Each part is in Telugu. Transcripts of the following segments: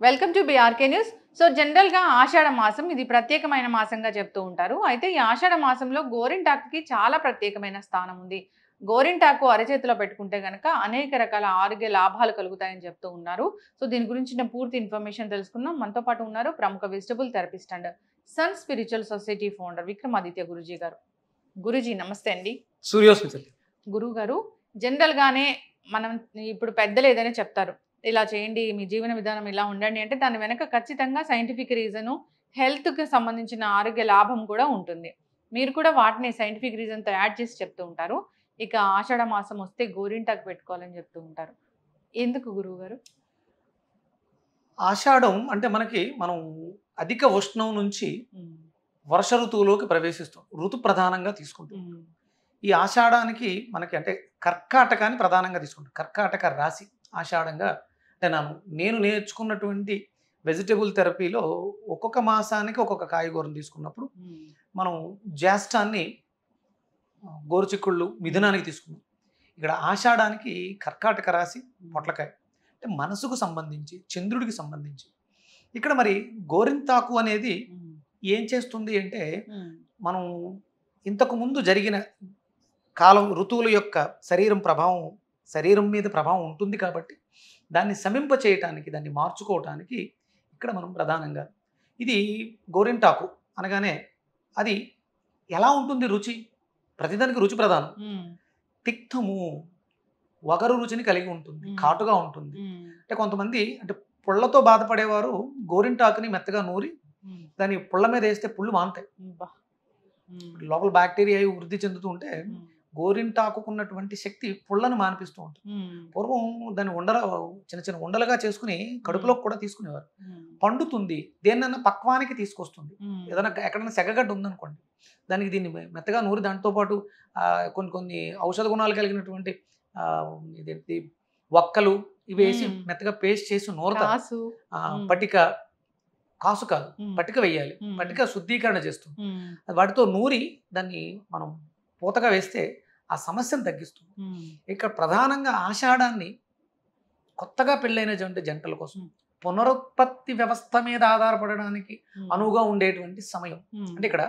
Welcome to BRK news. So జనరల్‌గా ఆషాఢ మాసం ఇది ప్రత్యేకమైన మాసంగా చెప్తూ ఉంటారు. అయితే ఈ ఆషాఢ మాసంలో గోరింటాకుకి చాలా ప్రత్యేకమైన స్థానం ఉంది. గోరింటాకు అరచేతిలో పెట్టుకుంటే గనక అనేక రకాల ఆరోగ్య లాభాలు కలుగుతాయని చెప్తూ ఉన్నారు. సో దీని గురించిన పూర్తి ఇన్ఫర్మేషన్ తెలుసుకుందాం. మనతో పాటు ఉన్నారు ప్రముఖ vegetable therapist and sun spiritual society founder Vikramaditya Guruji గారు. గురూజీ నమస్తే అండి. సూర్యోస్మితల్లి. గురువుగారు, జనరల్‌గానే మనం ఇప్పుడు పెద్దలు ఏదైనా చెప్తారు. ఇలా చేయండి, మీ జీవన విధానం ఇలా ఉండండి అంటే దాని వెనక ఖచ్చితంగా సైంటిఫిక్ రీజను, హెల్త్‌కి సంబంధించిన ఆరోగ్య లాభం కూడా ఉంటుంది. మీరు కూడా వాటిని సైంటిఫిక్ రీజన్‌తో యాడ్ చేసి చెప్తూ ఉంటారు. ఇక ఆషాఢ మాసం వస్తే గోరింటాకు పెట్టుకోవాలని చెప్తూ ఉంటారు. ఎందుకు గురువుగారు? ఆషాఢం అంటే మనం అధిక ఉష్ణం నుంచి హ్మ్. వర్ష ఋతువులోకి ప్రవేశిస్తాం. ఋతు ప్రధానంగా తీసుకుంటాం. హ్మ్. ఈ ఆషాఢానికి మనకి అంటే కర్కాటకాన్ని ప్రధానంగా తీసుకుంటాం. కర్కాటక రాశి ఆషాఢంగా అంటే నేను నేర్చుకున్నటువంటి వెజిటబుల్ థెరపీలో ఒక్కొక్క మాసానికి ఒక్కొక్క కాయగూరను తీసుకున్నప్పుడు హ్మ్. మనం జ్యేష్ఠాన్ని గోరుచిక్కుళ్ళు మిథునానికి తీసుకున్నాం. ఇక్కడ ఆషాఢానికి కర్కాటక రాశి పొట్లకాయ అంటే మనసుకు సంబంధించి చంద్రుడికి సంబంధించి ఇక్కడ మరి గోరింతాకు అనేది హ్మ్. ఏం చేస్తుంది అంటే హ్మ్. మనం ఇంతకు ముందు జరిగిన కాలం ఋతువుల యొక్క శరీరం మీద ప్రభావం ఉంటుంది కాబట్టి దాన్ని శమింప చేయటానికి దాన్ని మార్చుకోవటానికి ఇక్కడ మనం ప్రధానంగా ఇది గోరింటాకు అనగానే అది ఎలా ఉంటుంది రుచి ప్రతిదానికి రుచి ప్రధానం హ్మ్. తిక్తము వగరు రుచిని కలిగి ఉంటుంది మ్మ్. ఘాటుగా ఉంటుంది హ్మ్. అంటే కొంతమంది అంటే పుళ్ళతో బాధపడేవారు గోరింటాకుని మెత్తగా నూరి హ్మ్. దాన్ని పుళ్ళ మీద వేస్తే పుళ్ళు మాంతాయి అబ్బా! హ్మ్. లోపల బ్యాక్టీరియా అవి వృద్ధి చెందుతూ ఉంటే హ్మ్. గోరింటాకున్నటువంటి శక్తి పుళ్ళను మానిపిస్తూ ఉంటుంది హ్మ్. పూర్వం దాన్ని చిన్న చిన్న ఉండలుగా చేసుకుని కడుపులోకి కూడా తీసుకునేవారు హ్మ్. పండుతుంది దేన్నన్నా పక్వానికి తీసుకొస్తుంది హ్మ్. ఏదైనా ఎక్కడైనా సెగగడ్డ ఉందనుకోండి దానికి దీన్ని మెత్తగా నూరి దాంతో పాటు కొన్ని కొన్ని ఔషధ గుణాలు కలిగినటువంటి ఆ, ఇదేంటి వక్కలు ఇవి వేసి మ్మ్. మెత్తగా పేస్ట్ చేసి నూరతారు కాసు. మ్మ్. పటిక కాసు కాదు మ్మ్. పటిక వేయాలి మ్మ్. పటిక శుద్ధీకరణ చేస్తుంది మ్మ్. అది వాటితో నూరి దాన్ని మనం పూతగా వేస్తే ఆ సమస్యను తగ్గిస్తుంది మ్మ్. ఇక్కడ ప్రధానంగా ఆషాఢాన్ని కొత్తగా పెళ్ళైనటువంటి జంటల కోసం పునరుత్పత్తి వ్యవస్థ మీద ఆధారపడడానికి మ్మ్. అనువుగా ఉండేటువంటి సమయం మ్మ్. అంటే ఇక్కడ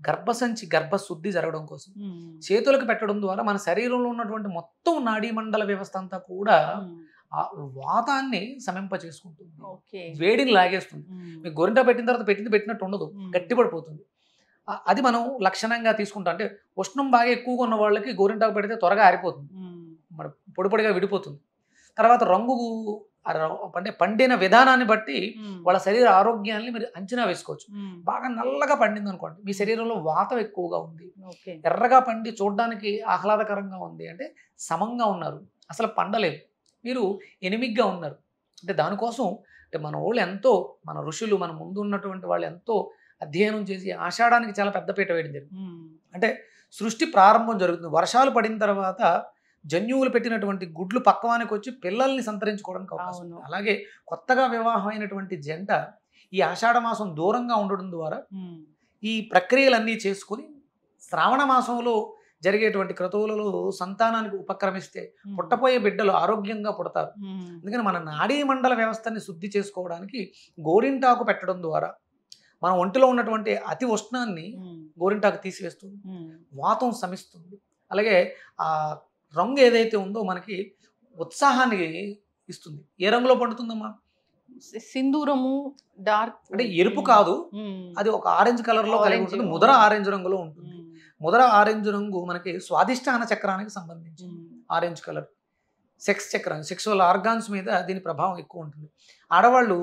గర్భసంచి గర్భశుద్ధి జరగడం కోసం మ్మ్. చేతులకు పెట్టడం ద్వారా మన శరీరంలో ఉన్నటువంటి మొత్తం నాడీ మండల వ్యవస్థ అంతా కూడా మ్మ్. ఆ వాతాన్ని శమింప చేసుకుంటుంది ఓకే. వేడిని లాగేస్తుంది మ్మ్. మీకు గోరింట పెట్టిన తర్వాత పెట్టినట్టు ఉండదు మ్మ్. గట్టిపడిపోతుంది అది మనం లక్షణంగా తీసుకుంటాం అంటే ఉష్ణం బాగా ఎక్కువగా ఉన్న వాళ్ళకి గోరింటాకు పెడితే త్వరగా ఆరిపోతుంది మ్మ్. మన పొడి పొడిగా విడిపోతుంది తర్వాత రంగు అంటే పండిన విధానాన్ని బట్టి మ్మ్. వాళ్ళ శరీర ఆరోగ్యాన్ని మీరు అంచనా వేసుకోవచ్చు మ్మ్. బాగా నల్లగా పండింది అనుకోండి మీ శరీరంలో వాతం ఎక్కువగా ఉంది ఓకే. ఎర్రగా పండి చూడడానికి ఆహ్లాదకరంగా ఉంది అంటే సమంగా ఉన్నారు అసలు పండలేదు మీరు ఎనిమిగ్గా ఉన్నారు అంటే దానికోసం అంటే మన ఋషులు మన ముందు ఉన్నటువంటి వాళ్ళు ఎంతో అధ్యయనం చేసి ఆషాఢానికి చాలా పెద్దపీట వేయడం జరిగింది మ్మ్. అంటే సృష్టి ప్రారంభం జరుగుతుంది వర్షాలు పడిన తర్వాత జన్యువులు పెట్టినటువంటి గుడ్లు పక్వానికి వచ్చి పిల్లల్ని సంతరించుకోవడానికి అవకాశం ఉంది అవును. అలాగే కొత్తగా వివాహమైనటువంటి జంట ఈ ఆషాఢ మాసం దూరంగా ఉండడం ద్వారా మ్మ్. ఈ ప్రక్రియలన్నీ చేసుకుని శ్రావణ మాసంలో జరిగేటువంటి క్రతువులలో సంతానానికి ఉపక్రమిస్తే మ్మ్. పుట్టపోయే బిడ్డలు ఆరోగ్యంగా పుడతారు మ్మ్. అందుకని మన నాడీ మండల వ్యవస్థని శుద్ధి చేసుకోవడానికి గోరింటాకు పెట్టడం ద్వారా మన ఒంటిలో ఉన్నటువంటి అతి ఉష్ణాన్ని మ్మ్. గోరింటాకు తీసివేస్తుంది మ్మ్. వాతం శమిస్తుంది అలాగే ఆ రంగు ఏదైతే ఉందో మనకి ఉత్సాహాన్ని ఇస్తుంది ఏ రంగులో పండుతుందమ్మా సింధూరము డార్క్ అంటే ఎరుపు కాదు మ్మ్. అది ఒక ఆరెంజ్ కలర్ లో కలిగి Orange. ఉంటుంది ముదర ఆరెంజ్ రంగులో ఉంటుంది మ్మ్. ముదర ఆరెంజ్ రంగు మనకి స్వాదిష్టాన చక్రానికి సంబంధించి మ్మ్. ఆరెంజ్ కలర్ సెక్స్ చక్రం సెక్సువల్ ఆర్గాన్స్ మీద దీని ప్రభావం ఎక్కువ ఉంటుంది ఆడవాళ్ళు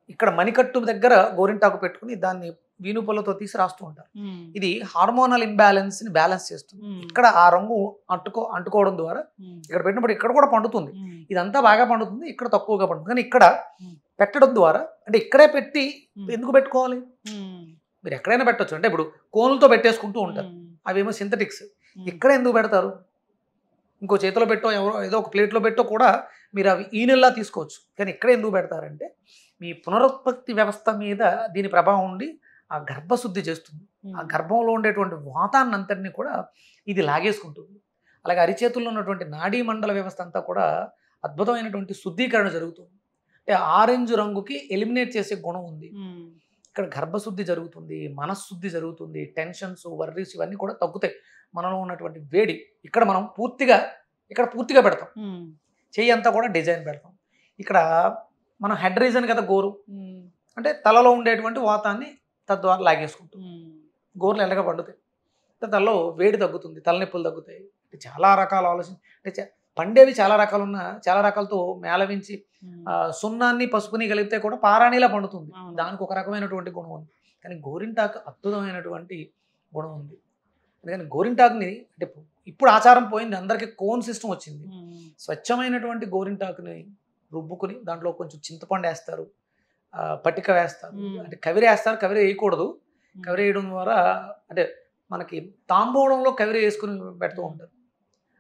ఇక్కడ మణికట్టు దగ్గర గోరింటాకు పెట్టుకుని దాన్ని వీనుపొలతో తీసి రాస్తూ ఉంటారు మ్మ్. ఇది హార్మోనల్ ఇంబ్యాలెన్స్ ని బ్యాలెన్స్ చేస్తుంది మ్మ్. ఇక్కడ ఆ రంగు అంటుకోవడం ద్వారా మ్మ్. ఇక్కడ పెట్టినప్పుడు ఇక్కడ కూడా పండుతుంది మ్మ్. ఇదంతా బాగా పండుతుంది ఇక్కడ తక్కువగా పండుతుంది కానీ ఇక్కడ మ్మ్. పెట్టడం ద్వారా అంటే ఇక్కడే పెట్టి మ్మ్. ఎందుకు పెట్టుకోవాలి మ్మ్. మీరు ఎక్కడైనా పెట్టొచ్చు అంటే ఇప్పుడు కోన్లతో పెట్టేసుకుంటూ ఉంటారు మ్మ్. అవేమో సింథటిక్స్ మ్మ్. ఇక్కడ ఎందుకు పెడతారు ఇంకో చేతిలో పెట్టో ఎవరో ఏదో ఒక ప్లేట్లో పెట్టో కూడా మీరు అవి ఈ నెలలా తీసుకోవచ్చు కానీ ఇక్కడ ఎందుకు పెడతారంటే మీ పునరుత్పత్తి వ్యవస్థ మీద దీని ప్రభావం ఉండి ఆ గర్భశుద్ధి చేస్తుంది ఆ గర్భంలో ఉండేటువంటి వాతాన్ని అంతటిని కూడా ఇది లాగేసుకుంటుంది అలాగే అరిచేతుల్లో ఉన్నటువంటి నాడీ మండల వ్యవస్థ అంతా కూడా అద్భుతమైనటువంటి శుద్ధీకరణ జరుగుతుంది అంటే ఆరెంజ్ రంగుకి ఎలిమినేట్ చేసే గుణం ఉంది. ఇక్కడ గర్భశుద్ధి జరుగుతుంది, మనశ్శుద్ధి జరుగుతుంది, టెన్షన్స్, వర్రీస్ ఇవన్నీ కూడా తగ్గుతాయి. మనలో ఉన్నటువంటి వేడి ఇక్కడ మనం పూర్తిగా పెడతాం. చెయ్యి అంతా కూడా డిజైన్ పెడతాం. ఇక్కడ మనం హెడ్ రీజన్ కదా గోరు, అంటే తలలో ఉండేటువంటి వాతాన్ని తద్వారా లాగేసుకుంటాం. గోర్లు ఎల్లగా పండుతాయి, తలలో వేడి తగ్గుతుంది, తలనొప్పులు తగ్గుతాయి. చాలా రకాల ఆలోచన, అంటే పండేవి చాలా రకాలు ఉన్న చాలా రకాలతో మేళవించి సున్నాన్ని పసుపుని కలిపితే కూడా పారాణిలా పండుతుంది. దానికి ఒక రకమైనటువంటి గుణం ఉంది. కానీ గోరింటాకు అద్భుతమైనటువంటి గుణం ఉంది. అందుకని గోరింటాకుని అంటే ఇప్పుడు ఆచారం పోయింది, అందరికీ కోన్ సిస్టమ్ వచ్చింది. స్వచ్ఛమైనటువంటి గోరింటాకుని రుబ్బుకుని దాంట్లో కొంచెం చింతపండు వేస్తారు, పట్టిక వేస్తారు, అంటే కవిరి వేస్తారు. కవిరి వేయకూడదు. కవిరి వేయడం ద్వారా అంటే మనకి తాంబూలంలో కవిరి వేసుకుని పెడుతూ ఉంటారు.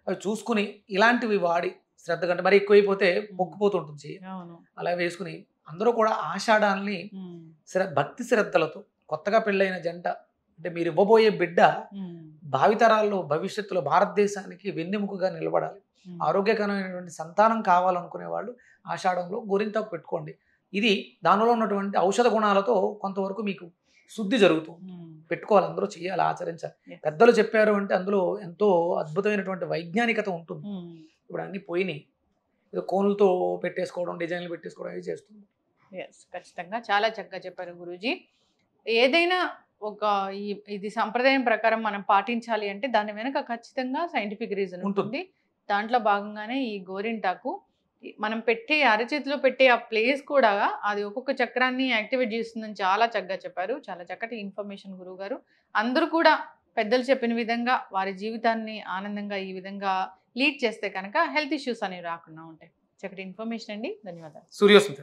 అవి చూసుకుని ఇలాంటివి వాడి శ్రద్ధ కంటే మరి ఎక్కువైపోతే మొక్కుపోతుంటుంది. అలా వేసుకుని అందరూ కూడా ఆషాఢాన్ని భక్తి శ్రద్ధలతో కొత్తగా పెళ్ళైన జంట, అంటే మీరు ఇవ్వబోయే బిడ్డ భావితరాల్లో భవిష్యత్తులో భారతదేశానికి వెన్నెముకగా నిలబడాలి, ఆరోగ్యకరమైనటువంటి సంతానం కావాలనుకునే వాళ్ళు ఆషాఢంలో గోరింటాకు పెట్టుకోండి. ఇది దానిలో ఉన్నటువంటి ఔషధ గుణాలతో కొంతవరకు మీకు శుద్ధి జరుగుతుంది. పెట్టుకోవాలి, అందరూ చేయాలి, ఆచరించాలి. పెద్దలు చెప్పారు అంటే అందులో ఎంతో అద్భుతమైనటువంటి వైజ్ఞానికత ఉంటుంది. ఇప్పుడు అన్ని పోయినాయి, ఏదో కోన్లతో పెట్టేసుకోవడం, డిజైన్లు పెట్టేసుకోవడం అవి చేస్తుంది. ఖచ్చితంగా చాలా చక్కగా చెప్పారు గురూజీ. ఏదైనా ఒక ఇది సంప్రదాయం ప్రకారం మనం పాటించాలి అంటే దాని వెనక ఖచ్చితంగా సైంటిఫిక్ రీజన్ ఉంటుంది. దాంట్లో భాగంగానే ఈ గోరింటాకు మనం పెట్టే అరచేతిలో పెట్టే ఆ ప్లేస్ కూడా అది ఒక్కొక్క చక్రాన్ని యాక్టివేట్ చేస్తుందని చాలా చక్కగా చెప్పారు. చాలా చక్కటి ఇన్ఫర్మేషన్ గురువు గారు. అందరూ కూడా పెద్దలు చెప్పిన విధంగా వారి జీవితాన్ని ఆనందంగా ఈ విధంగా లీడ్ చేస్తే కనుక హెల్త్ ఇష్యూస్ అనేవి రాకుండా ఉంటాయి. చక్కటి ఇన్ఫర్మేషన్ అండి, ధన్యవాదాలు. సూర్యోస్మిత.